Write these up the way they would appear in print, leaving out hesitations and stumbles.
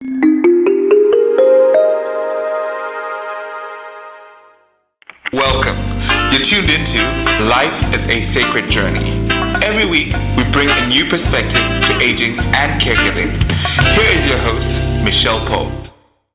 Welcome. You're tuned into Life is a Sacred Journey. Every week, we bring a new perspective to aging and caregiving. Here is your host, Michelle Pope.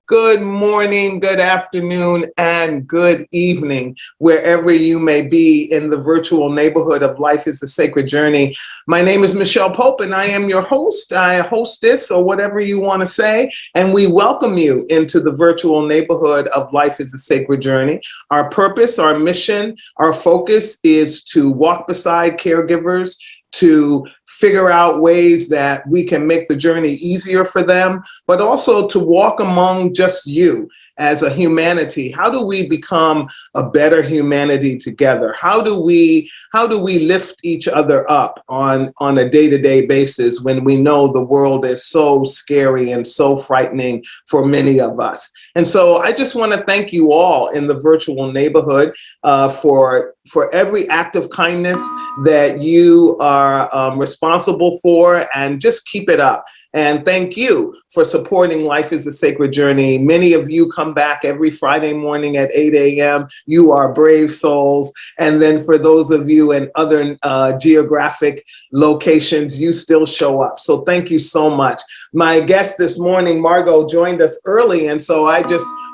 Good morning, good afternoon, and good evening, wherever you may be in the virtual neighborhood of Life is a Sacred Journey. My name is Michelle Pope, and I am your host, hostess, or whatever you want to say, and we welcome you into the virtual neighborhood of Life is a Sacred Journey. Our purpose, our mission, our focus is to walk beside caregivers, to figure out ways that we can make the journey easier for them, but also to walk among just you as a humanity. How do we become a better humanity together? How do we lift each other up on a day-to-day basis when we know the world is so scary and so frightening for many of us? And so I just want to thank you all in the virtual neighborhood for every act of kindness that you are responsible for, and just keep it up. And thank you for supporting Life is a Sacred Journey. Many of you come back every Friday morning at 8 a.m. You are brave souls. And then for those of you in other geographic locations, you still show up. So thank you so much. My guest this morning, Margot, joined us early. And so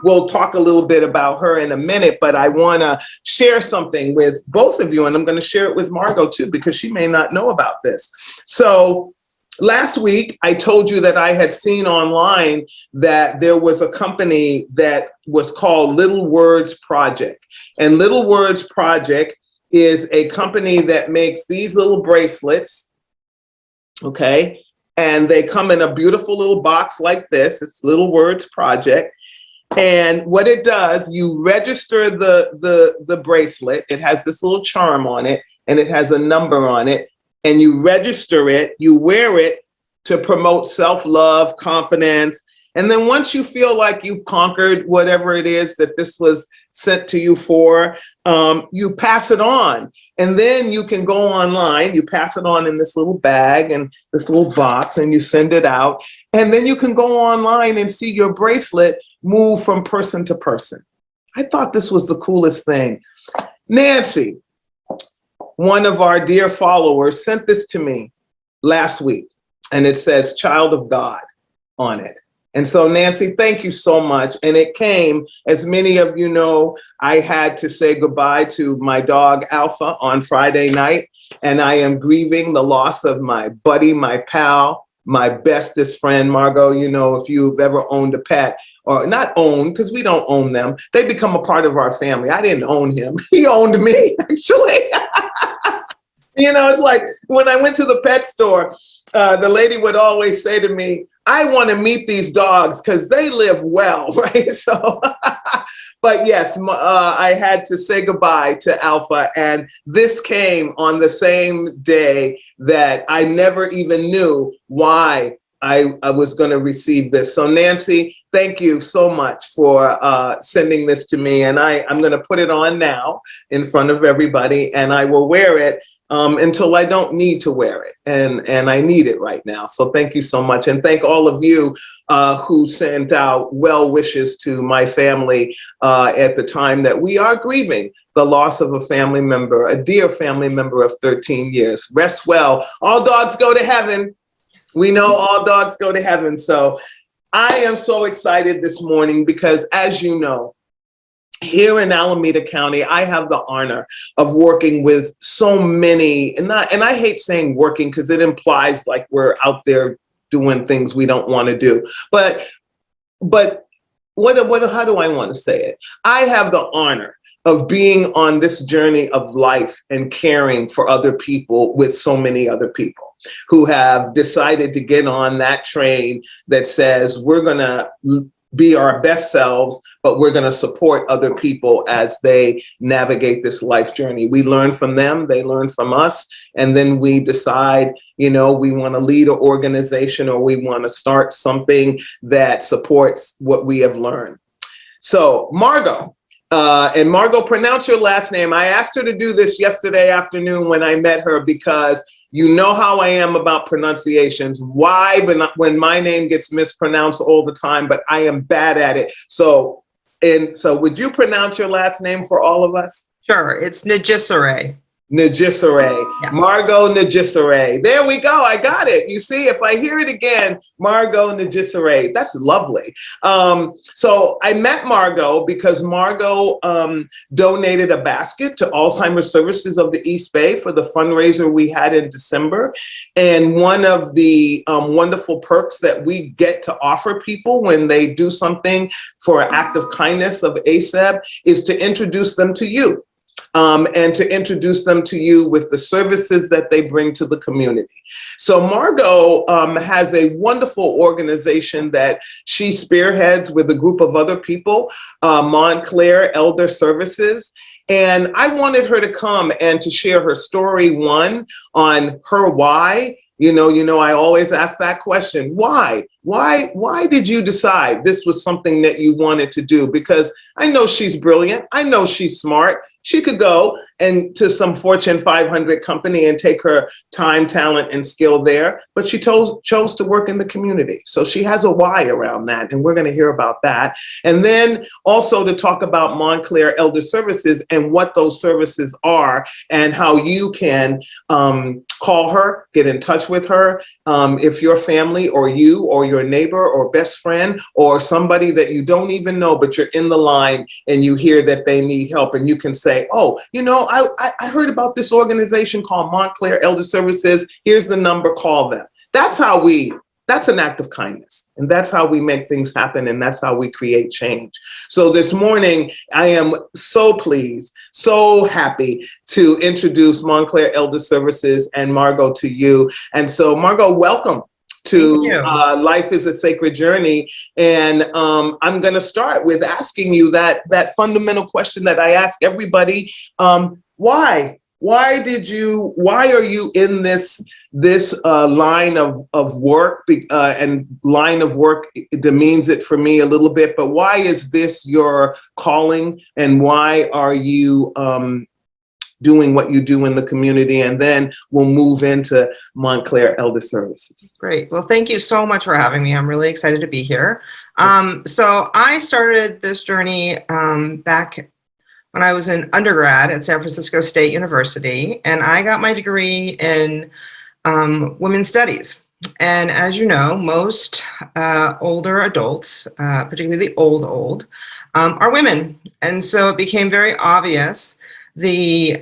we'll talk a little bit about her in a minute, but I want to share something with both of you. And I'm going to share it with Margot too, because she may not know about this. So last week, I told you that I had seen online that there was a company that was called Little Words Project. And Little Words Project is a company that makes these little bracelets, okay? And they come in a beautiful little box like this. It's Little Words Project. And what it does, you register the bracelet. It has this little charm on it, and it has a number on it. And you register it, you wear it to promote self-love, confidence. And then once you feel like you've conquered whatever it is that this was sent to you for, you pass it on. And then you can go online, you pass it on in this little bag and this little box, and you send it out. And then you can go online and see your bracelet move from person to person. I thought this was the coolest thing. Nancy, one of our dear followers, sent this to me last week, and it says Child of God on it. And so Nancy, thank you so much. And it came, as many of you know, I had to say goodbye to my dog Alpha on Friday night, and I am grieving the loss of my buddy, my pal, my bestest friend, Margot. You know, if you've ever owned a pet, or not owned, because we don't own them, they become a part of our family. I didn't own him. He owned me, actually. You know, it's like when I went to the pet store, the lady would always say to me, I want to meet these dogs because they live well, right? So, but yes, I had to say goodbye to Alpha, and this came on the same day that I never even knew why I was going to receive this. So Nancy, thank you so much for sending this to me, and I'm going to put it on now in front of everybody, and I will wear it until I don't need to wear it, and I need it right now. So thank you so much, and thank all of you who sent out well wishes to my family at the time that we are grieving the loss of a family member, a dear family member of 13 years. Rest well. All dogs go to heaven. We know all dogs go to heaven. So I am so excited this morning because, as you know, here in Alameda County, I have the honor of working with so many, and I hate saying working because it implies like we're out there doing things we don't want to do. But how do I want to say it? I have the honor of being on this journey of life and caring for other people with so many other people who have decided to get on that train that says we're going to be our best selves, but we're going to support other people as they navigate this life journey. We learn from them, they learn from us, and then we decide, you know, we want to lead an organization or we want to start something that supports what we have learned. So Margot, and Margot, pronounce your last name. I asked her to do this yesterday afternoon when I met her because You know how I am about pronunciations. Why? But when my name gets mispronounced all the time, but I am bad at it. So would you pronounce your last name for all of us? Sure, it's Nijsure. Nijsure, Yeah. Margot Nijsure. There we go. I got it. You see, if I hear it again, Margot Nijsure. That's lovely. So I met Margot because Margot donated a basket to Alzheimer's Services of the East Bay for the fundraiser we had in December. And one of the wonderful perks that we get to offer people when they do something for an act of kindness of ASAB is to introduce them to you. And to introduce them to you with the services that they bring to the community. So Margot has a wonderful organization that she spearheads with a group of other people, Montclair Elder Services. And I wanted her to come and to share her story, one, on her why. You know, I always ask that question. Why? Why did you decide this was something that you wanted to do? Because I know she's brilliant. I know she's smart. She could go and to some Fortune 500 company and take her time, talent, and skill there, but she chose to work in the community. So she has a why around that, and we're going to hear about that. And then also to talk about Montclair Elder Services and what those services are and how you can call her, get in touch with her, if your family or you or your neighbor or best friend or somebody that you don't even know, but you're in the line and you hear that they need help, and you can say, oh, you know, I heard about this organization called Montclair Elder Services. Here's the number, call them. That's an act of kindness. And that's how we make things happen. And that's how we create change. So this morning, I am so pleased, so happy to introduce Montclair Elder Services and Margot to you. And so Margot, welcome to Life is a Sacred Journey. And I'm going to start with asking you that fundamental question that I ask everybody. Why are you in this line of work? And line of work demeans it for me a little bit, but why is this your calling, and why are you doing what you do in the community? And then we'll move into Montclair Elder Services. Great. Well, thank you so much for having me. I'm really excited to be here. So I started this journey back when I was an undergrad at San Francisco State University, and I got my degree in women's studies. And as you know, most older adults, particularly the old, are women. And so it became very obvious the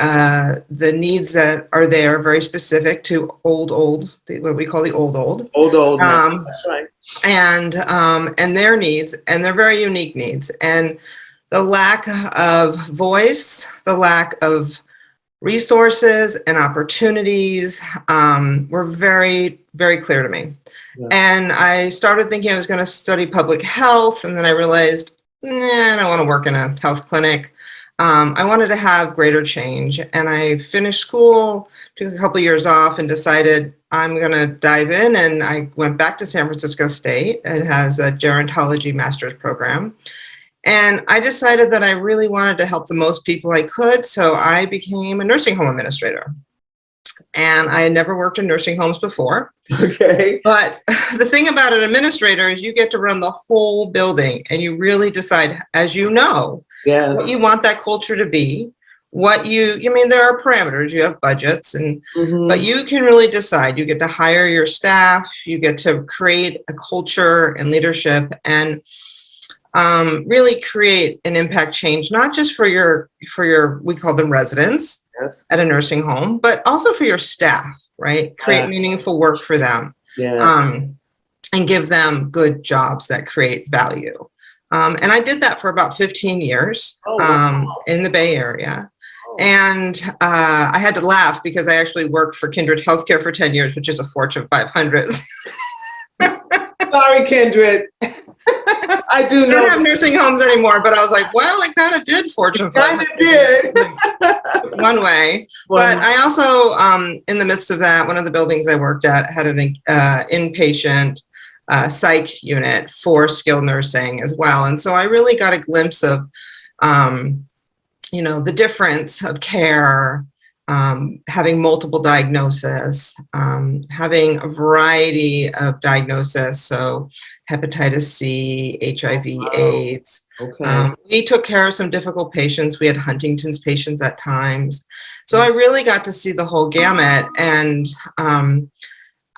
needs that are there, very specific to old, what we call the old. Old. That's right. And their needs, and they're very unique needs. And the lack of voice, the lack of resources and opportunities were very, very clear to me. Yeah. And I started thinking I was going to study public health, and then I realized, I don't want to work in a health clinic. I wanted to have greater change, and I finished school, took a couple of years off, and decided I'm going to dive in. And I went back to San Francisco State. It has a gerontology master's program. And I decided that I really wanted to help the most people I could, so I became a nursing home administrator. And I had never worked in nursing homes before. Okay. But the thing about an administrator is you get to run the whole building, and you really decide, as you know, what you want that culture to be. There are parameters, you have budgets, and but you can really decide. You get to hire your staff, you get to create a culture and leadership, and really create an impact change, not just for your we call them residents at a nursing home, but also for your staff, right? Create meaningful work for them, and give them good jobs that create value. And I did that for about 15 years in the Bay Area. And I had to laugh because I actually worked for Kindred Healthcare for 10 years, which is a Fortune 500. Sorry, Kindred. I do know. I don't have nursing homes anymore, but I was like, well, I kind of did Fortune 500. Kind of did. One way. But I also, in the midst of that, one of the buildings I worked at had an inpatient psych unit for skilled nursing as well. And so I really got a glimpse of, the difference of care having multiple diagnoses, having a variety of diagnoses, so hepatitis C, HIV, AIDS. Okay. We took care of some difficult patients. We had Huntington's patients at times. So I really got to see the whole gamut, and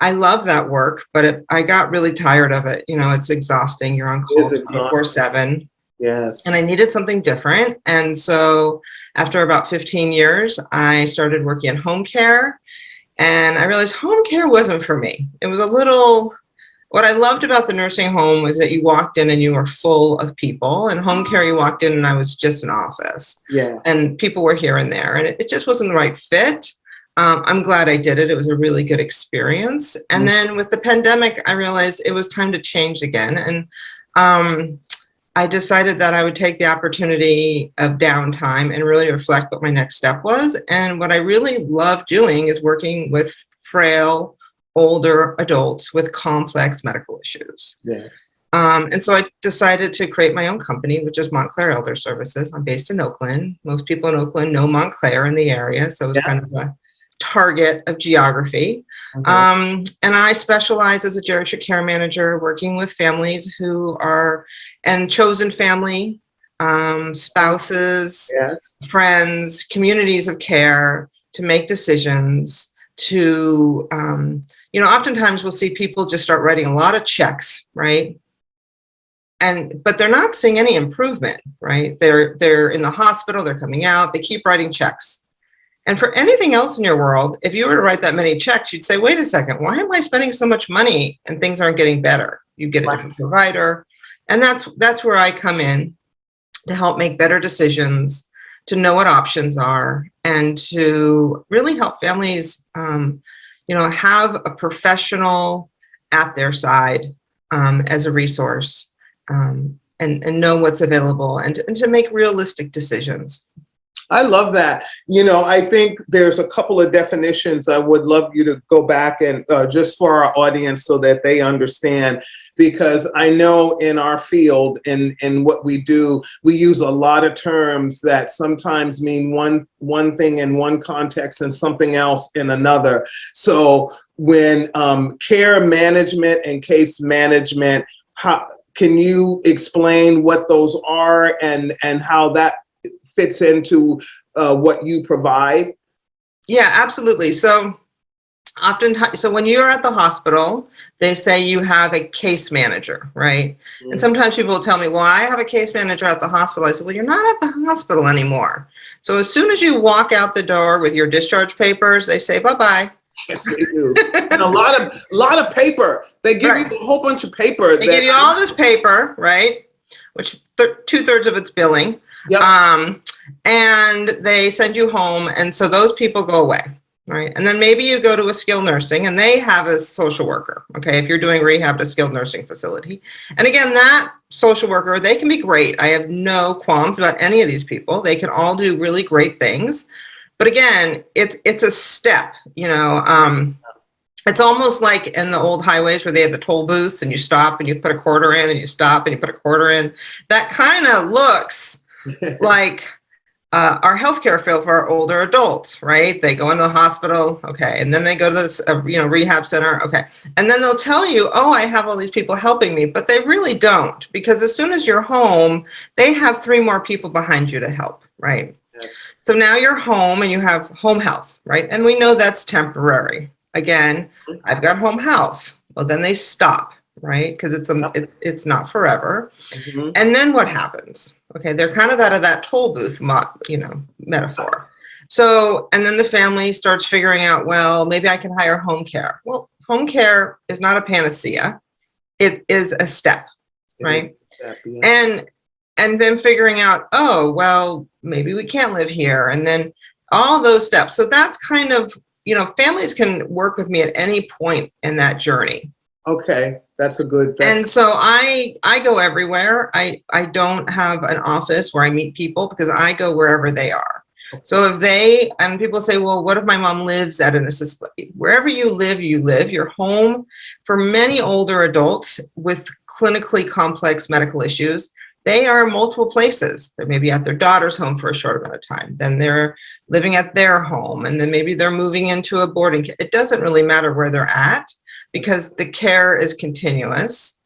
I love that work, but I got really tired of it. You know, it's exhausting. You're on call 24/7. Yes. And I needed something different. And so after about 15 years, I started working in home care, and I realized home care wasn't for me. It was a little, what I loved about the nursing home was that you walked in and you were full of people, and home care, you walked in and I was just an office. Yeah. And people were here and there, and it just wasn't the right fit. I'm glad I did it. It was a really good experience. And then with the pandemic, I realized it was time to change again. And I decided that I would take the opportunity of downtime and really reflect what my next step was. And what I really love doing is working with frail, older adults with complex medical issues. Yes. And so I decided to create my own company, which is Montclair Elder Services. I'm based in Oakland. Most people in Oakland know Montclair in the area, so it was kind of a target of geography. Okay. And I specialize as a geriatric care manager, working with families who are, and chosen family, spouses, Yes. friends, communities of care, to make decisions, to, you know, oftentimes we'll see people just start writing a lot of checks, right? But they're not seeing any improvement, right? They're in the hospital, they're coming out, they keep writing checks. And for anything else in your world, if you were to write that many checks, you'd say, wait a second, why am I spending so much money and things aren't getting better? You get a different provider. And that's where I come in, to help make better decisions, to know what options are, and to really help families, you know, have a professional at their side as a resource, and know what's available, and to make realistic decisions. I love that. You know, I think there's a couple of definitions I would love you to go back and just for our audience so that they understand, because I know in our field, in what we do, we use a lot of terms that sometimes mean one thing in one context and something else in another. So when care management and case management, can you explain what those are and how that fits into what you provide? Yeah, absolutely. So oftentimes, so when you're at the hospital, they say you have a case manager, right? And sometimes people will tell me, well, I have a case manager at the hospital. I said, well, you're not at the hospital anymore. So as soon as you walk out the door with your discharge papers, they say, bye-bye. Yes, they do. And a lot of paper. They give you a whole bunch of paper. They give you all this paper, right? Which 2/3 of it's billing. Yep. And they send you home. And so those people go away, right? And then maybe you go to a skilled nursing and they have a social worker, okay? If you're doing rehab at a skilled nursing facility. And again, that social worker, they can be great. I have no qualms about any of these people. They can all do really great things. But again, it's a step, you know. It's almost like in the old highways where they have the toll booths and you stop and you put a quarter in and you stop and you put a quarter in. That kind of looks like our healthcare field for our older adults, right? They go into the hospital, okay, and then they go to this, you know, rehab center, okay, and then they'll tell you, oh, I have all these people helping me, but they really don't, because as soon as you're home, they have 3 more people behind you to help, right? Yes. So now you're home and you have home health, right? And we know that's temporary. Again, I've got home health. Well, then they stop, right? Because it's not forever. Mm-hmm. And then what happens? Okay, they're kind of out of that toll booth, you know, metaphor. So, and then the family starts figuring out, well, maybe I can hire home care. Well, home care is not a panacea. It is a step, right? And then figuring out, oh, well, maybe we can't live here. And then all those steps. So that's kind of, you know, families can work with me at any point in that journey. Okay, that's a good. And so I go everywhere. I don't have an office where I meet people because I go wherever they are. Okay. So and people say, well, what if my mom lives at an assisted living? Wherever you live, your home. For many older adults with clinically complex medical issues, they are in multiple places. They're maybe at their daughter's home for a short amount of time. Then they're living at their home. And then maybe they're moving into a boarding care. It doesn't really matter where they're at because the care is continuous.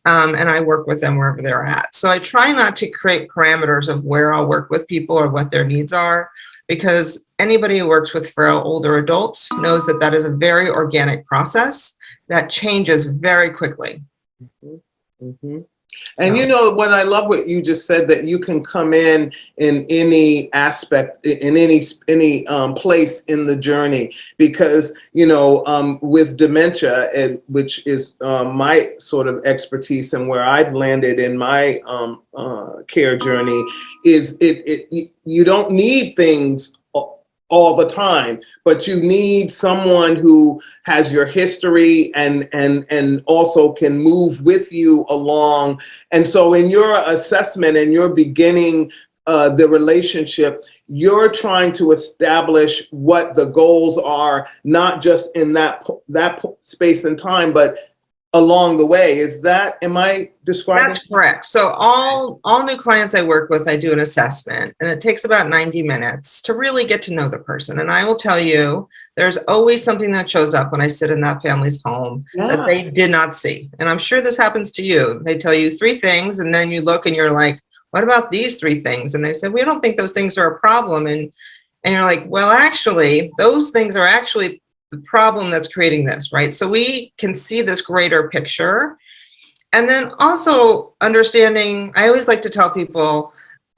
And I work with them wherever they're at. So I try not to create parameters of where I'll work with people or what their needs are, because anybody who works with frail older adults knows that that is a very organic process that changes very quickly. Mm-hmm. Mm-hmm. And you know what, I love what you just said, that you can come in any aspect, in any place in the journey, because, you know, with dementia, which is my sort of expertise and where I've landed in my care journey, is you don't need things all the time, but you need someone who has your history and also can move with you along. And so in your assessment and your beginning the relationship, you're trying to establish what the goals are, not just in that space and time, but along the way. Am I describing? That's correct. So all new clients I work with, I do an assessment, and it takes about 90 minutes to really get to know the person. And I will tell you, there's always something that shows up when I sit in that family's home that they did not see. And I'm sure this happens to you. They tell you 3 things, and then you look and you're like, what about these 3 things? And they say, we don't think those things are a problem. And you're like, well, actually, those things are actually the problem that's creating this, right? So we can see this greater picture. And then also understanding, I always like to tell people,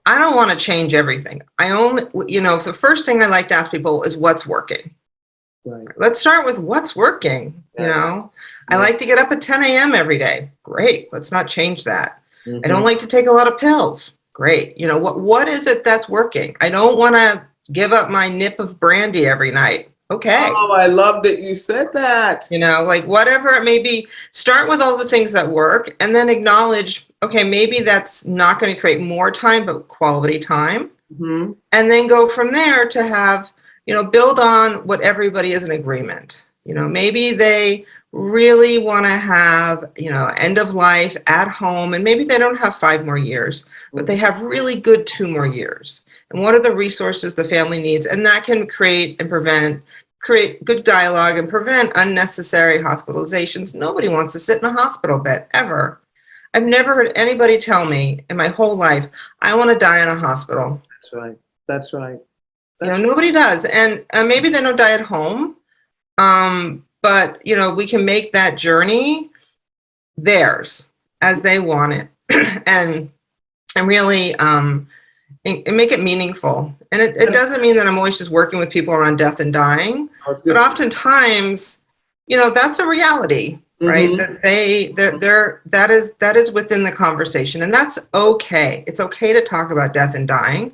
I don't want to change everything. I only, you know, the first thing I like to ask people is what's working. Right. Let's start with what's working. You know, I like to get up at 10 a.m. every day. Great. Let's not change that. Mm-hmm. I don't like to take a lot of pills. Great. You know, what is it that's working? I don't want to give up my nip of brandy every night. Okay. Oh, I love that you said that. You know, like whatever it may be, start with all the things that work and then acknowledge, okay, maybe that's not going to create more time, but quality time. Mm-hmm. And then go from there to have, you know, build on what everybody is in agreement. You know, maybe they really want to have, you know, end of life at home, and maybe they don't have 5 more years, but they have really good 2 more years. And what are the resources the family needs? And that can create good dialogue and prevent unnecessary hospitalizations. Nobody wants to sit in a hospital bed ever. I've never heard anybody tell me in my whole life, I want to die in a hospital. That's right. That's right. Nobody does. And maybe they don't die at home. But, you know, we can make that journey theirs as they want it and really and make it meaningful. And it doesn't mean that I'm always just working with people around death and dying, but oftentimes, you know, that's a reality, right? Mm-hmm. That is within the conversation, and that's okay. It's okay to talk about death and dying.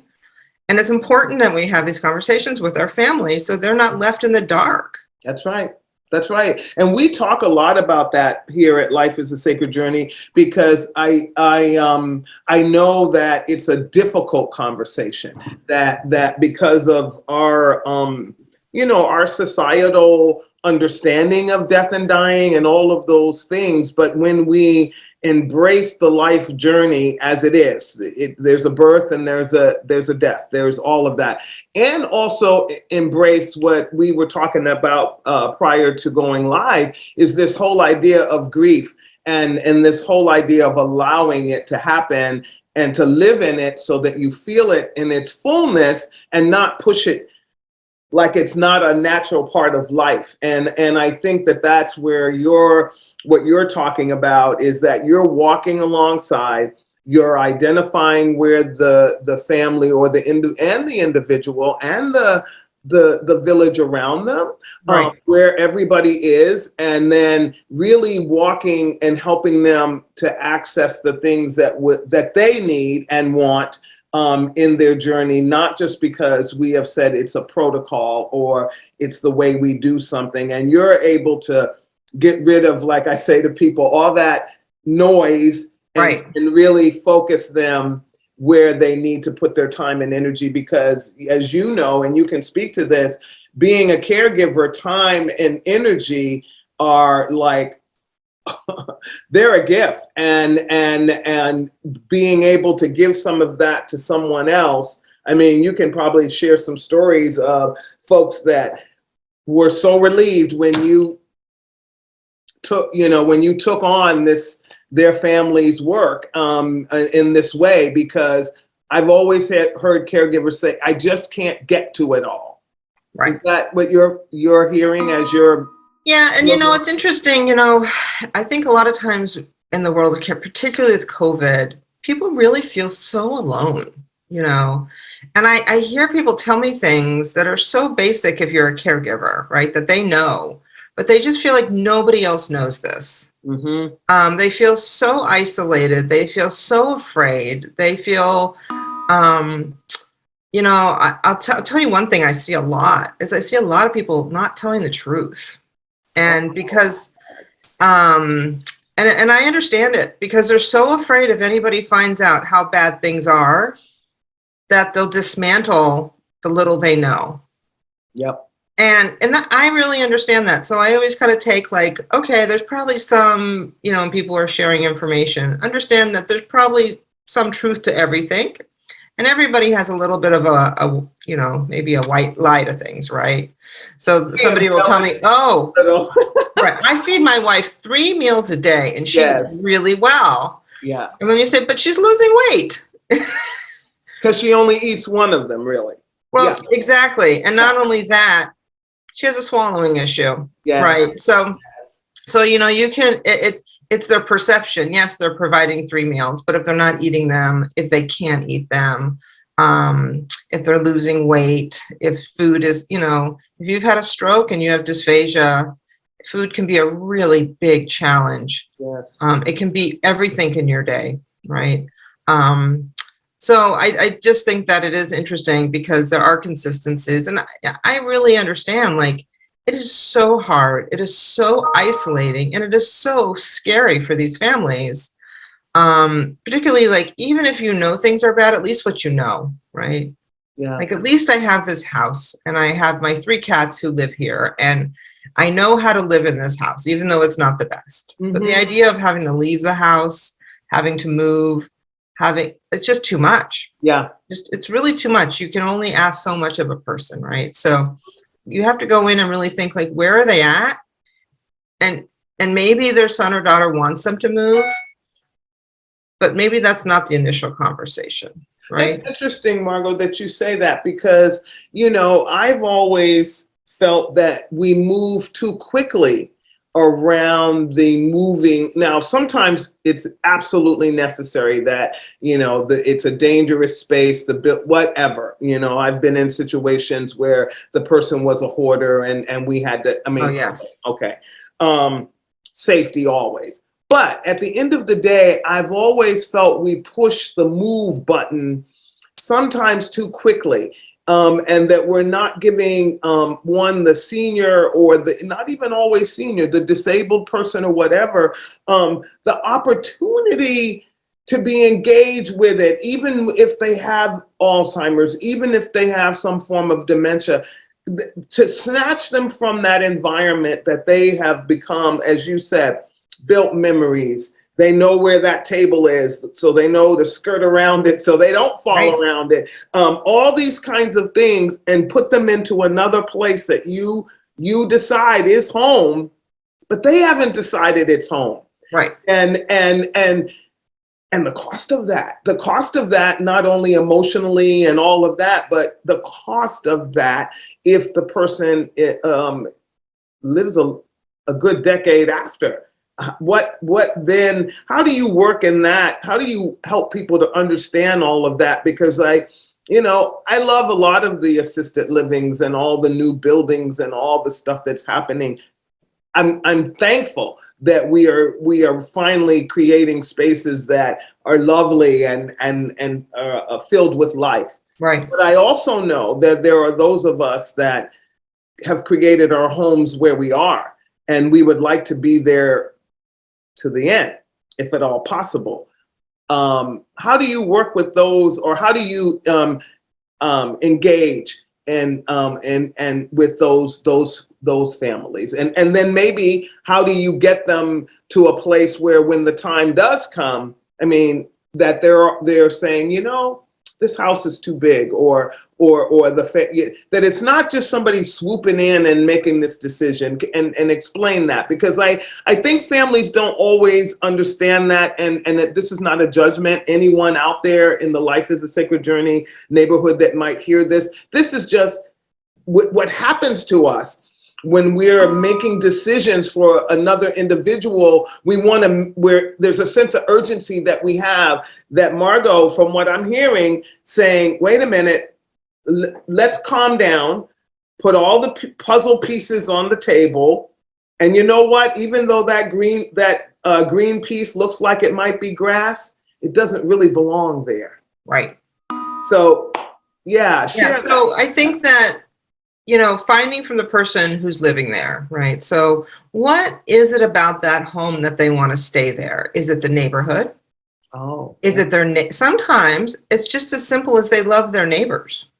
And it's important that we have these conversations with our families so they're not left in the dark. That's right. That's right. And we talk a lot about that here at Life is a Sacred Journey, because I know that it's a difficult conversation, that because of our, you know, our societal understanding of death and dying and all of those things. But when we embrace the life journey as it is, there's a birth and there's a death, there's all of that, and also embrace what we were talking about prior to going live, is this whole idea of grief and this whole idea of allowing it to happen and to live in it so that you feel it in its fullness and not push it like it's not a natural part of life. And I think that that's where what you're talking about, is that you're walking alongside, you're identifying where the family or the individual and the village around them, right, where everybody is, and then really walking and helping them to access the things that they need and want in their journey, not just because we have said it's a protocol or it's the way we do something. And you're able to get rid of, like I say to people, all that noise, and really focus them where they need to put their time and energy. Because as you know, and you can speak to this, being a caregiver, time and energy are like they're a gift, and being able to give some of that to someone else. I mean, you can probably share some stories of folks that were so relieved when you took on their family's work in this way, because I've always heard caregivers say, I just can't get to it all. Right. Is that what you're hearing as you're? Yeah, and it's interesting, I think a lot of times in the world of care, particularly with COVID, people really feel so alone, and I hear people tell me things that are so basic if you're a caregiver, right, that they know, but they just feel like nobody else knows this. Mm-hmm. They feel so isolated. They feel so afraid. They feel, I'll tell you one thing I see a lot is I see a lot of people not telling the truth. And because, and I understand it, because they're so afraid if anybody finds out how bad things are, that they'll dismantle the little they know. Yep. And I really understand that. So I always kind of take like, okay, there's probably some, when people are sharing information, understand that there's probably some truth to everything. And everybody has a little bit of a maybe a white lie to things, right? So somebody will tell me, oh, right, I feed my wife 3 meals a day and she eats really well. Yeah. And when you say, but she's losing weight. Because she only eats one of them, really. Well, exactly. And not only that, she has a swallowing issue, right? So you can, it's their perception. Yes, they're providing 3 meals, but if they're not eating them, if they can't eat them, if they're losing weight, if food is, if you've had a stroke and you have dysphagia, food can be a really big challenge. Yes. It can be everything in your day, right? So I just think that it is interesting because there are consistencies, and I really understand, like, it is so hard, it is so isolating, and it is so scary for these families, particularly, like, even if you know things are bad, at least what you know, right? Yeah. Like, at least I have this house, and I have my 3 cats who live here, and I know how to live in this house, even though it's not the best. Mm-hmm. But the idea of having to leave the house, having to move, it's just too much. Yeah. It's really too much. You can only ask so much of a person, right? So you have to go in and really think, like, where are they at? And maybe their son or daughter wants them to move, but maybe that's not the initial conversation, right? It's interesting, Margot, that you say that, because, I've always felt that we move too quickly around the moving. Now, sometimes it's absolutely necessary that, it's a dangerous space, whatever, I've been in situations where the person was a hoarder and we had to, oh, yes. Okay. Safety always. But at the end of the day, I've always felt we push the move button sometimes too quickly. And that we're not giving the senior, or not even always senior, the disabled person or whatever, the opportunity to be engaged with it, even if they have Alzheimer's, even if they have some form of dementia, to snatch them from that environment that they have become, as you said, built memories. They know where that table is, so they know to skirt around it so they don't fall around it. All these kinds of things, and put them into another place that you decide is home, but they haven't decided it's home. Right. And the cost of that, not only emotionally and all of that, but the cost of that, if the person lives a good decade after. What then, how do you work in that? How do you help people to understand all of that? Because I love a lot of the assisted livings and all the new buildings and all the stuff that's happening. I'm thankful that we are finally creating spaces that are lovely and filled with life. Right. But I also know that there are those of us that have created our homes where we are, and we would like to be there to the end, if at all possible. How do you work with those, or how do you engage and with those families, and then maybe how do you get them to a place where when the time does come, I mean, that they're saying, you know, this house is too big, or that it's not just somebody swooping in and making this decision, and explain that, because I think families don't always understand that, and that this is not a judgment. Anyone out there in the Life is a Sacred Journey neighborhood that might hear this is just what happens to us when we're making decisions for another individual. Where there's a sense of urgency that we have, that Margot, from what I'm hearing, saying, wait a minute, let's calm down, put all the puzzle pieces on the table. And you know what, even though that green piece looks like it might be grass, it doesn't really belong there. Right. So yeah, share that. So I think that, you know, finding from the person who's living there, right? So what is it about that home that they want to stay there? Is it the neighborhood? Oh. Is it sometimes it's just as simple as they love their neighbors.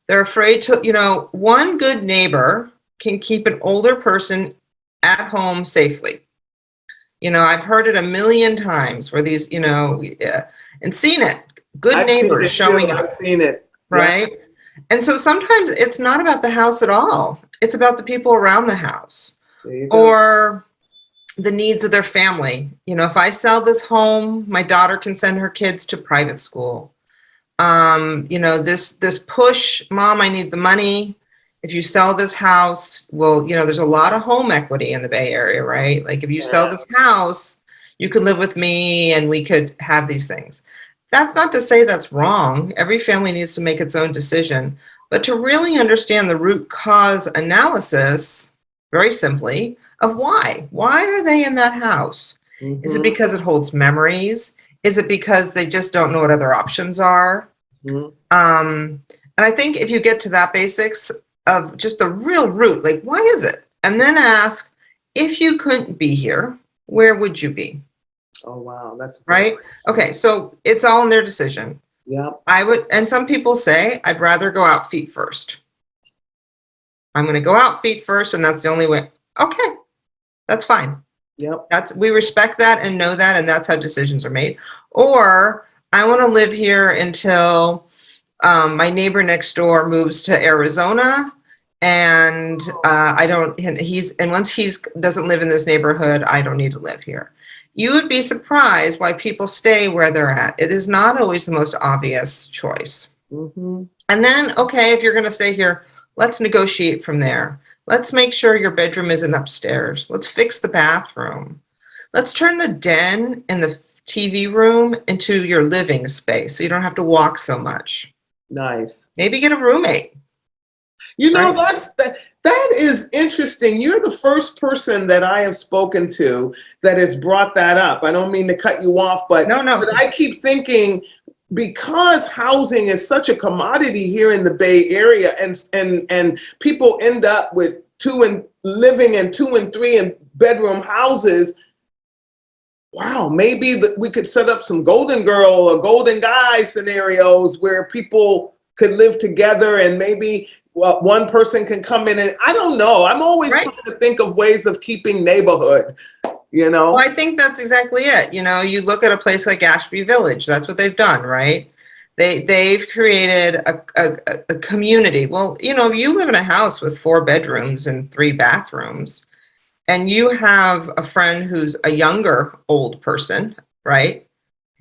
They're afraid to, you know, one good neighbor can keep an older person at home safely. You know, I've heard it a million times where these, you know, and seen it. Good neighbors showing up. I've seen it. Right. Yeah. And so sometimes it's not about the house at all. It's about the people around the house or the needs of their family. You know, if I sell this home, my daughter can send her kids to private school. You know, this push, Mom, I need the money. If you sell this house, well, you know, there's a lot of home equity in the Bay Area, right? Like if you sell this house, you could live with me and we could have these things. That's not to say that's wrong. Every family needs to make its own decision, but to really understand the root cause analysis, very simply, of why. Why are they in that house? Mm-hmm. Is it because it holds memories? Is it because they just don't know what other options are? Mm-hmm. And I think if you get to that basics of just the real root, like, why is it? And then ask, if you couldn't be here, where would you be? Oh, wow. That's right. Okay. So it's all in their decision. Yeah. I would, and some people say, I'd rather go out feet first. I'm going to go out feet first. And that's the only way. Okay. That's fine. Yep. We respect that and know that. And that's how decisions are made. Or I want to live here until my neighbor next door moves to Arizona. And once he doesn't live in this neighborhood, I don't need to live here. You would be surprised why people stay where they're at. It is not always the most obvious choice. Mm-hmm. And then, okay, if you're going to stay here, let's negotiate from there. Let's make sure your bedroom isn't upstairs. Let's fix the bathroom. Let's turn the den and the TV room into your living space so you don't have to walk so much. Nice. Maybe get a roommate. You know, that is interesting. You're the first person that I have spoken to that has brought that up. I don't mean to cut you off, but But I keep thinking, because housing is such a commodity here in the Bay Area, and people end up with living in 2 and 3 bedroom houses. Wow, maybe we could set up some golden girl or golden guy scenarios where people could live together, and maybe one person can come in, and I don't know. I'm always trying to think of ways of keeping neighborhood, you know? Well, I think that's exactly it. You know, you look at a place like Ashby Village, that's what they've done, right? They've created a community. Well, you know, if you live in a house with 4 bedrooms and 3 bathrooms, and you have a friend who's a younger old person, right?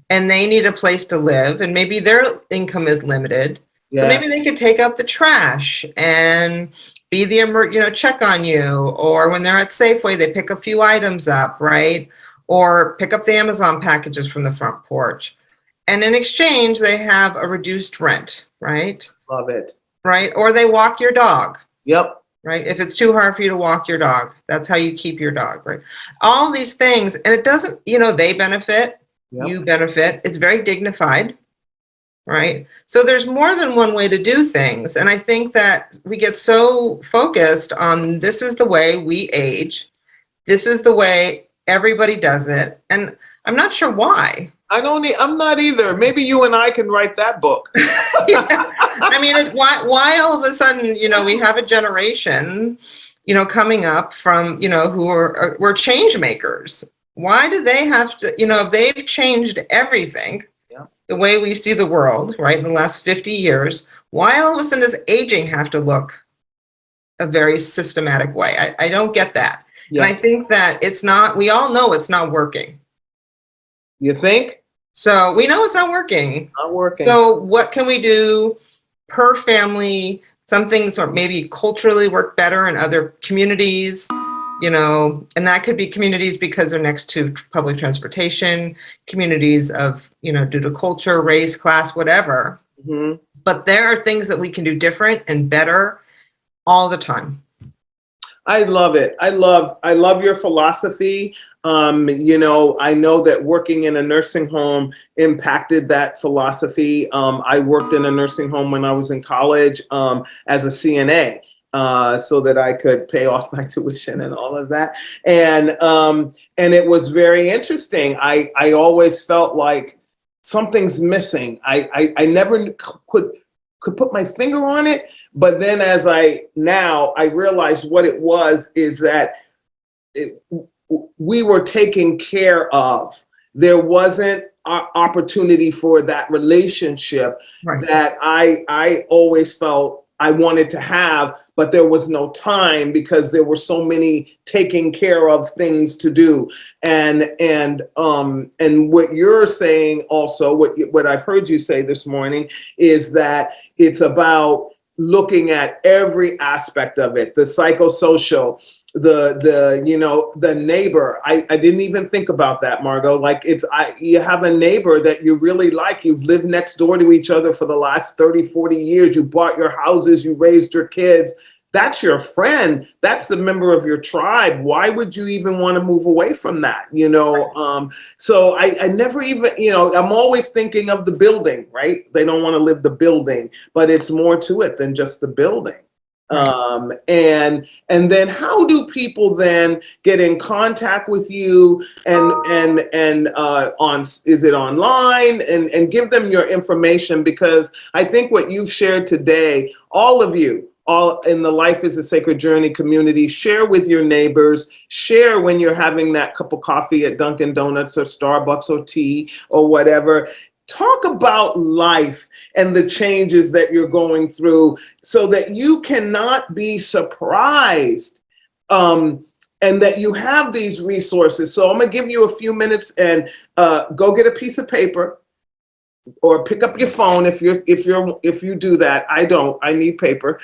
And they need a place to live, and maybe their income is limited. Yeah. So maybe they could take out the trash and be check on you. Or when they're at Safeway, they pick a few items up, right? Or pick up the Amazon packages from the front porch. And in exchange, they have a reduced rent, right? Love it. Right? Or they walk your dog. Yep. Right? If it's too hard for you to walk your dog, that's how you keep your dog, right? All these things. And it doesn't, they benefit, you benefit. It's very dignified. Right. So there's more than one way to do things. And I think that we get so focused on this is the way we age. This is the way everybody does it. And I'm not sure why. I'm not either. Maybe you and I can write that book. I mean, why all of a sudden, we have a generation, coming up from, who we're change makers. Why do they have to, if they've changed everything, the way we see the world, right, in the last 50 years, why all of a sudden does aging have to look a very systematic way? I don't get that. Yeah. And I think that we all know it's not working. You think? So we know it's not working. Not working. So what can we do per family? Some things or maybe culturally work better in other communities, and that could be communities because they're next to public transportation, communities of, due to culture, race, class, whatever. Mm-hmm. But there are things that we can do different and better all the time. I love it. I love your philosophy. I know that working in a nursing home impacted that philosophy. I worked in a nursing home when I was in college as a CNA, so that I could pay off my tuition and all of that. And it was very interesting. I always felt like something's missing. I never could put my finger on it. But then I realized what it was is that we were taken care of. There wasn't opportunity for that relationship that I always felt I wanted to have, but there was no time because there were so many taking care of things to do. And what you're saying also, what I've heard you say this morning is that it's about looking at every aspect of it, the psychosocial, the neighbor. I didn't even think about that, Margot. Like you have a neighbor that you really like. You've lived next door to each other for the last 30, 40 years. You bought your houses, you raised your kids. That's your friend. That's the member of your tribe. Why would you even want to move away from that? So I never even, I'm always thinking of the building, right? They don't want to live the building, but it's more to it than just the building. And then how do people then get in contact with you and is it online and give them your information? Because I think what you've shared today, all of you, all in the Life is a Sacred Journey community, share with your neighbors, share when you're having that cup of coffee at Dunkin' Donuts or Starbucks or tea or whatever. Talk about life and the changes that you're going through so that you cannot be surprised and that you have these resources. So I'm going to give you a few minutes and go get a piece of paper or pick up your phone if you do that. I don't. I need paper.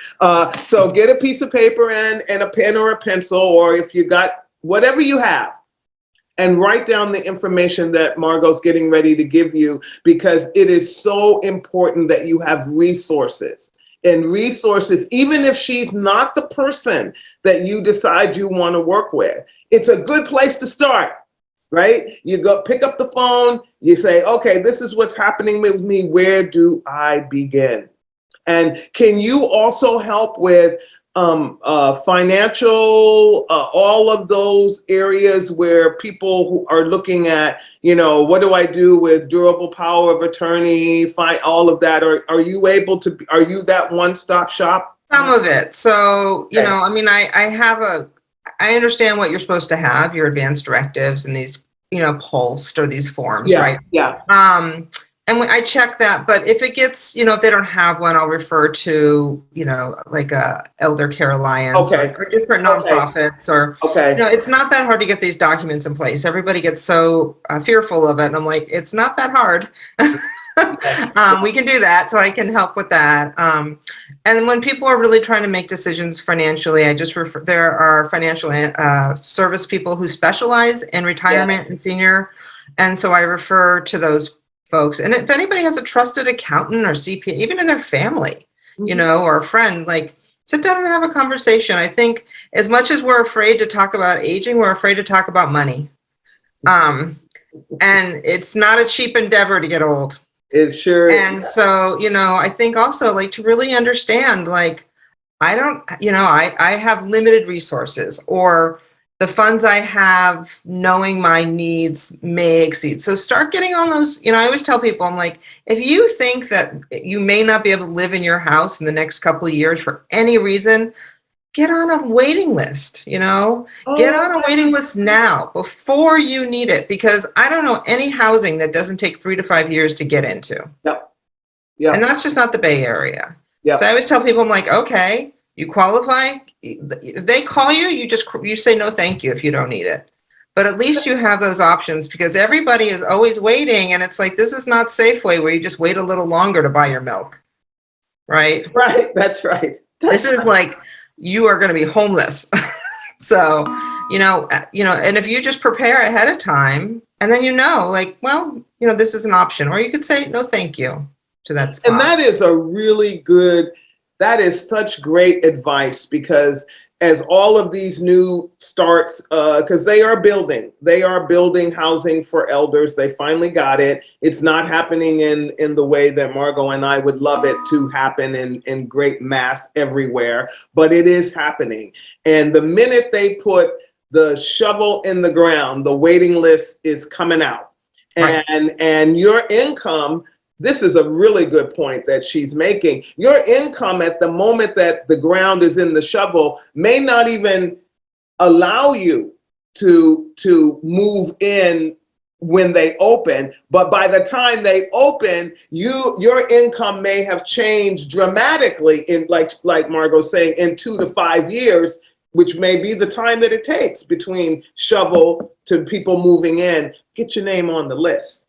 So get a piece of paper and a pen or a pencil, or if you got whatever you have, and write down the information that Margot's getting ready to give you, because it is so important that you have resources. And resources, even if she's not the person that you decide you want to work with, it's a good place to start, right? You go pick up the phone, you say, okay, this is what's happening with me. Where do I begin? And can you also help with financial, all of those areas where people who are looking at, what do I do with durable power of attorney, all of that? Are you able to, are you that one-stop shop? Some of it. So, I understand what you're supposed to have, your advanced directives and these, pulsed or these forms, right? Yeah. And I check that, but if it gets, if they don't have one, I'll refer to, like a Elder Care Alliance or different nonprofits or, it's not that hard to get these documents in place. Everybody gets so fearful of it. And I'm like, it's not that hard. We can do that. So I can help with that. And when people are really trying to make decisions financially, I just refer, there are financial service people who specialize in retirement and senior. And so I refer to those folks. And if anybody has a trusted accountant or CPA, even in their family, or a friend, like sit down and have a conversation. I think as much as we're afraid to talk about aging, we're afraid to talk about money. And it's not a cheap endeavor to get old. It sure is. And so, I think also like to really understand, like, I have limited resources, or the funds I have, knowing my needs may exceed. So start getting on those, I always tell people, I'm like, if you think that you may not be able to live in your house in the next couple of years for any reason, get on a waiting list, get on a waiting list now before you need it, because I don't know any housing that doesn't take 3 to 5 years to get into. Yep. Yeah. And that's just not the Bay Area. Yep. So I always tell people, I'm like, okay, you qualify. If they call you, you say no thank you if you don't need it. But at least you have those options, because everybody is always waiting, and it's like, this is not Safeway where you just wait a little longer to buy your milk. Right? Right. That's right. This is like, you are going to be homeless. So, and if you just prepare ahead of time, and then this is an option, or you could say no thank you to that spot. And that is a really good, that is such great advice, because as all of these new starts, because they are building housing for elders. They finally got it. It's not happening in the way that Margot and I would love it to happen in great mass everywhere, but it is happening. And the minute they put the shovel in the ground, the waiting list is coming out. Right. And your income, this is a really good point that she's making. Your income at the moment that the ground is in the shovel may not even allow you to move in when they open, but by the time they open, your income may have changed dramatically in, like Margot's saying, in 2 to 5 years, which may be the time that it takes between shovel to people moving in. Get your name on the list.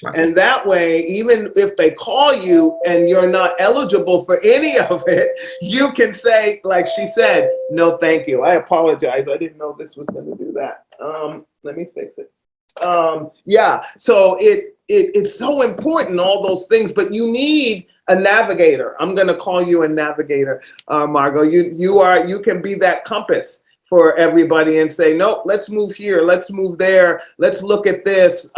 Right. And that way, even if they call you and you're not eligible for any of it, you can say, like she said, no, thank you. I apologize. I didn't know this was going to do that. Let me fix it. Yeah. So it's so important, all those things, but you need a navigator. I'm going to call you a navigator, Margot. You can be that compass for everybody and say, no, let's move here. Let's move there. Let's look at this.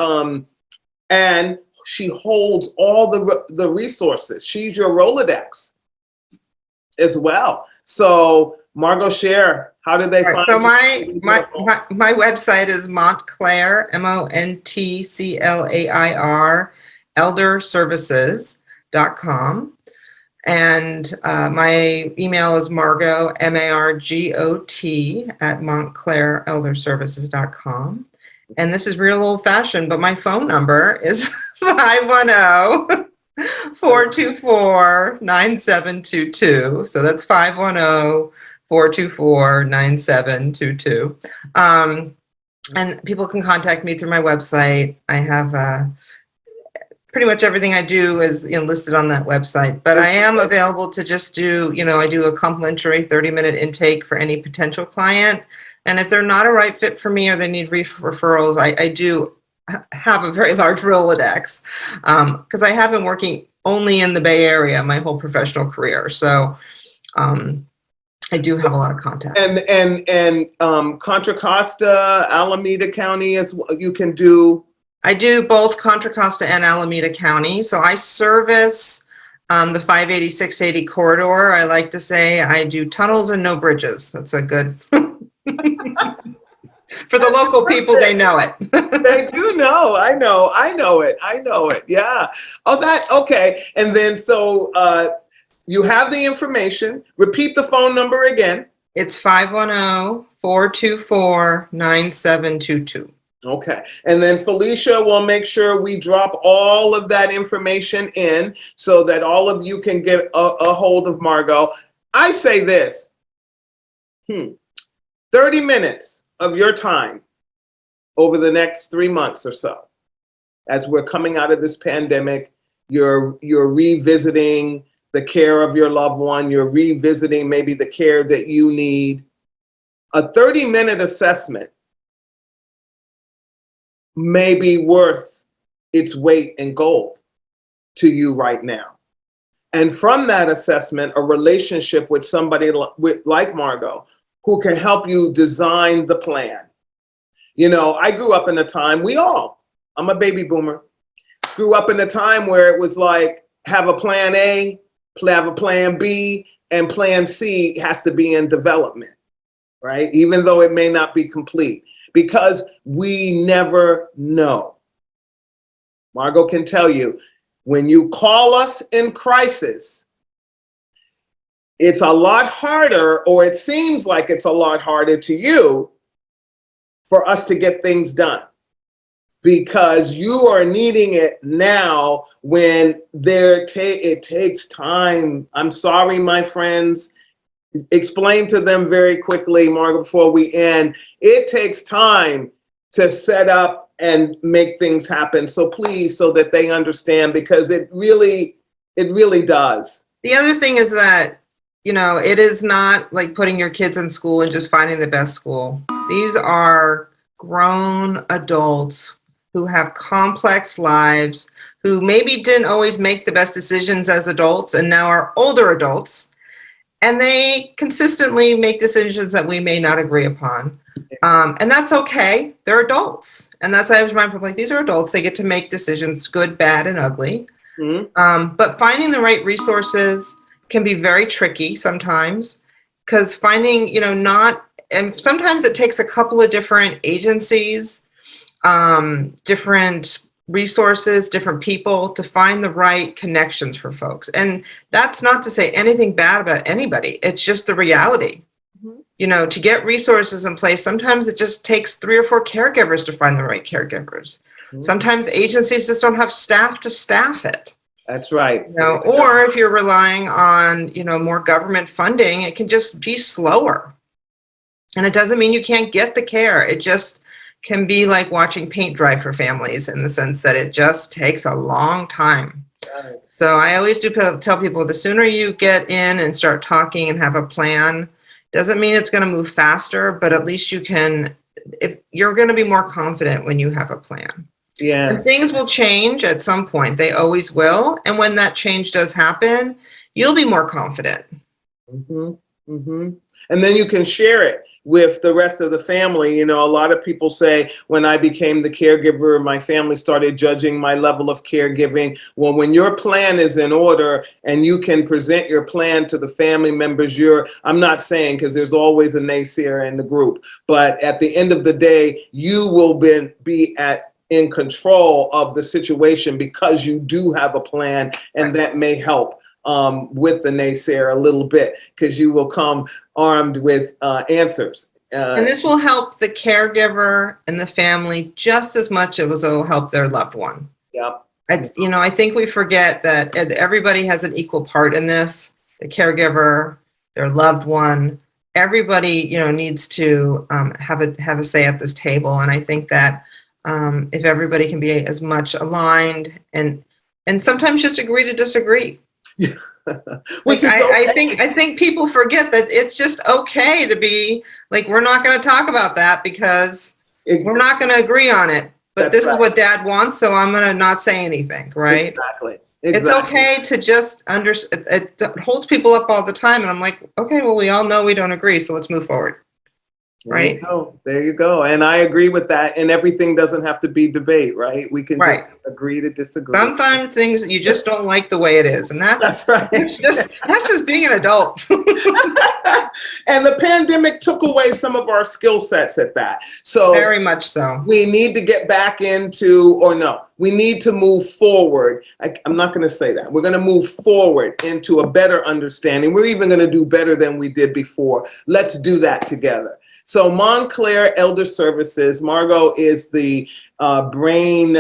And she holds all the resources. She's your Rolodex as well. So Margot, share, how did they find so you? my website is Montclair, MONTCLAIR, elderservices.com. And my email is Margot, MARGOT, at MontclairElderServices.com. And this is real old fashioned, but my phone number is 510-424-9722. So that's 510-424-9722. And people can contact me through my website. I have pretty much everything I do is listed on that website, but I am available to just do, I do a complimentary 30-minute intake for any potential client. And if they're not a right fit for me or they need referrals, I do have a very large Rolodex, because I have been working only in the Bay Area my whole professional career. So I do have a lot of contacts. And Contra Costa, Alameda County, as you can do. I do both Contra Costa and Alameda County. So I service the 580-680 corridor. I like to say I do tunnels and no bridges. That's a good... For the local people, they know it. They do know. I know it. Yeah. Okay. And then so you have the information. Repeat the phone number again. It's 510-424-9722. Okay. And then Felicia will make sure we drop all of that information in so that all of you can get a hold of Margot. I say this, 30 minutes of your time over the next 3 months or so, as we're coming out of this pandemic, you're revisiting the care of your loved one, you're revisiting maybe the care that you need. A 30-minute assessment may be worth its weight in gold to you right now. And from that assessment, a relationship with somebody like Margot, who can help you design the plan. I grew up in a time, I'm a baby boomer, grew up in a time where it was like, have a plan A, have a plan B, and plan C has to be in development. right? Even though it may not be complete, because we never know. Margot can tell you, when you call us in crisis, it's a lot harder, or it seems like it's a lot harder to you for us to get things done, because you are needing it now when it takes time. I'm sorry, my friends. Explain to them very quickly, Margaret, before we end. It takes time to set up and make things happen. So please, so that they understand, because it really does. The other thing is that, you know, it is not like putting your kids in school and just finding the best school. These are grown adults who have complex lives, who maybe didn't always make the best decisions as adults and now are older adults. And they consistently make decisions that we may not agree upon. And that's okay. They're adults. And that's why I was reminding people, like, these are adults. They get to make decisions, good, bad, and ugly. Mm-hmm. But finding the right resources can be very tricky sometimes, because finding, you know, and sometimes it takes a couple of different agencies, different resources, different people to find the right connections for folks. And that's not to say anything bad about anybody. It's just the reality. Mm-hmm. You know, to get resources in place, sometimes it just takes 3 or 4 caregivers to find the right caregivers. Mm-hmm. Sometimes agencies just don't have staff to staff it. That's right. You know, or if you're relying on, you know, more government funding, it can just be slower. And it doesn't mean you can't get the care. It just can be like watching paint dry for families, in the sense that it just takes a long time. Right. So I always do tell people, the sooner you get in and start talking and have a plan, doesn't mean it's going to move faster, but at least you can, if you're going to be more confident when you have a plan. Yeah. And things will change at some point. They always will. And when that change does happen, you'll be more confident. Mm-hmm. Mm-hmm. And then you can share it with the rest of the family. You know, a lot of people say, when I became the caregiver, my family started judging my level of caregiving. Well, when your plan is in order and you can present your plan to the family members, I'm not saying, because there's always a naysayer in the group, but at the end of the day, you will be in control of the situation, because you do have a plan, and that may help with the naysayer a little bit, because you will come armed with answers. And this will help the caregiver and the family just as much as it will help their loved one. Yep. You know, I think we forget that everybody has an equal part in this. The caregiver, their loved one, everybody, you know, needs to have a say at this table. And I think that if everybody can be as much aligned and sometimes just agree to disagree. Yeah. Which is okay. I think people forget that it's just okay to be like, we're not going to talk about that because we're not going to agree on it. But this is what Dad wants, so I'm going to not say anything, right? Exactly. It's okay to just understand. It holds people up all the time, and I'm like, okay, well, we all know we don't agree, so let's move forward. Right. There you go. And I agree with that. And everything doesn't have to be debate, right? We can just agree to disagree. Sometimes things you just don't like the way it is. And that's right. that's just being an adult. And the pandemic took away some of our skill sets at that. So very much so. We need to get back into, we need to move forward. I'm not going to say that. We're going to move forward into a better understanding. We're even going to do better than we did before. Let's do that together. So Montclair Elder Services, Margot is the brain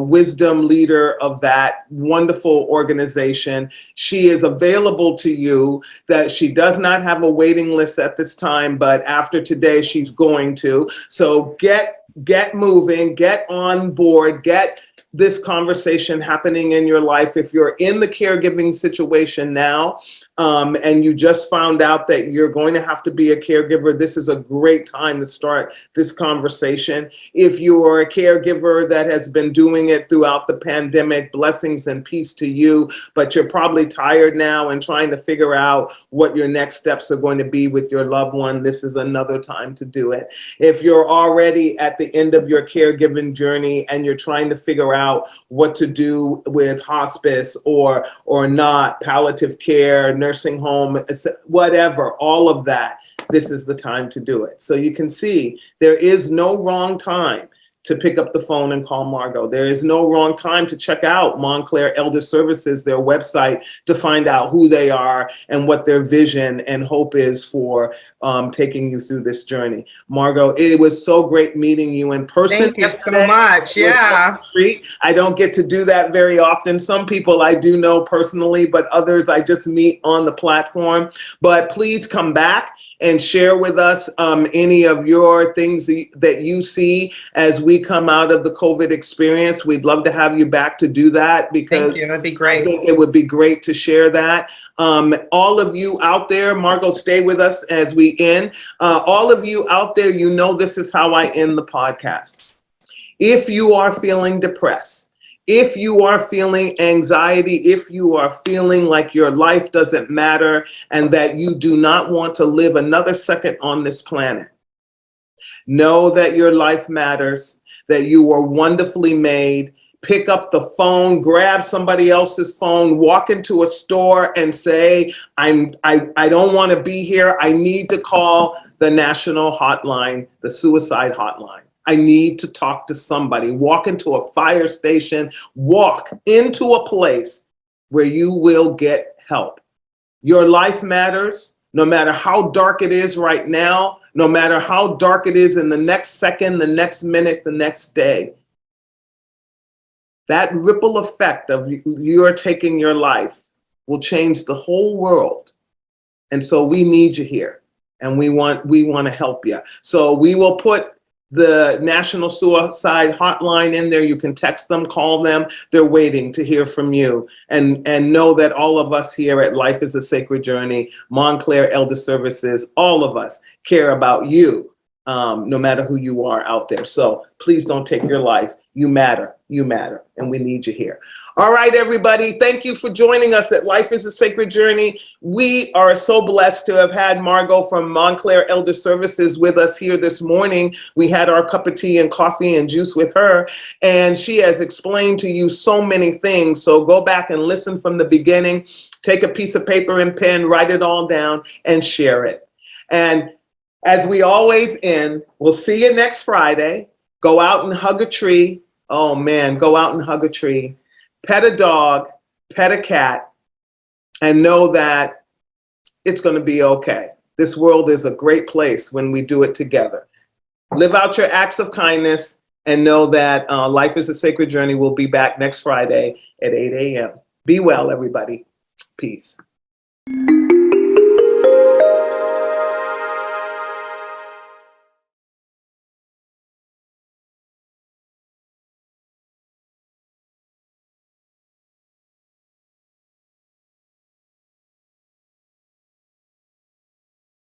wisdom leader of that wonderful organization. She is available to you. That she does not have a waiting list at this time, but after today she's going to. So get moving, get on board, get this conversation happening in your life. If you're in the caregiving situation now, and you just found out that you're going to have to be a caregiver, this is a great time to start this conversation. If you are a caregiver that has been doing it throughout the pandemic, blessings and peace to you, but you're probably tired now and trying to figure out what your next steps are going to be with your loved one, this is another time to do it. If you're already at the end of your caregiving journey and you're trying to figure out what to do with hospice or not, palliative care, nursing home, whatever, all of that. this is the time to do it. So you can see there is no wrong time to pick up the phone and call Margot. There is no wrong time to check out Montclair Elder Services, their website, to find out who they are and what their vision and hope is for taking you through this journey. Margot, it was so great meeting you in person. Thank you so much. Yeah. I don't get to do that very often. Some people I do know personally, but others I just meet on the platform. But please come back and share with us any of your things that you see as we come out of the COVID experience. We'd love to have you back to do that, because thank you. That'd be great. I think it would be great to share that. All of you out there, Margot, stay with us as we end. All of you out there, you know this is how I end the podcast. If you are feeling depressed, if you are feeling anxiety, if you are feeling like your life doesn't matter and that you do not want to live another second on this planet, know that your life matters, that you were wonderfully made. Pick up the phone, grab somebody else's phone, walk into a store and say, I don't want to be here. I need to call the national hotline, the suicide hotline. I need to talk to somebody. Walk into a fire station, walk into a place where you will get help. Your life matters, no matter how dark it is right now, no matter how dark it is in the next second, the next minute, the next day. That ripple effect of you're taking your life will change the whole world. And so we need you here, and we want to help you. So we will put the National Suicide Hotline in there. You can text them, call them. They're waiting to hear from you. And know that all of us here at Life is a Sacred Journey, Montclair Elder Services, all of us care about you, no matter who you are out there. So please don't take your life. You matter, and we need you here. All right, everybody, thank you for joining us at Life is a Sacred Journey. We are so blessed to have had Margot from Montclair Elder Services with us here this morning. We had our cup of tea and coffee and juice with her, and she has explained to you so many things. So go back and listen from the beginning. Take a piece of paper and pen, write it all down, and share it. And as we always end, we'll see you next Friday. Go out and hug a tree. Oh, man, go out and hug a tree. Pet a dog, pet a cat, and know that it's going to be okay. This world is a great place when we do it together. Live out your acts of kindness and know that Life is a Sacred Journey will be back next Friday at 8 a.m. Be well, everybody. Peace.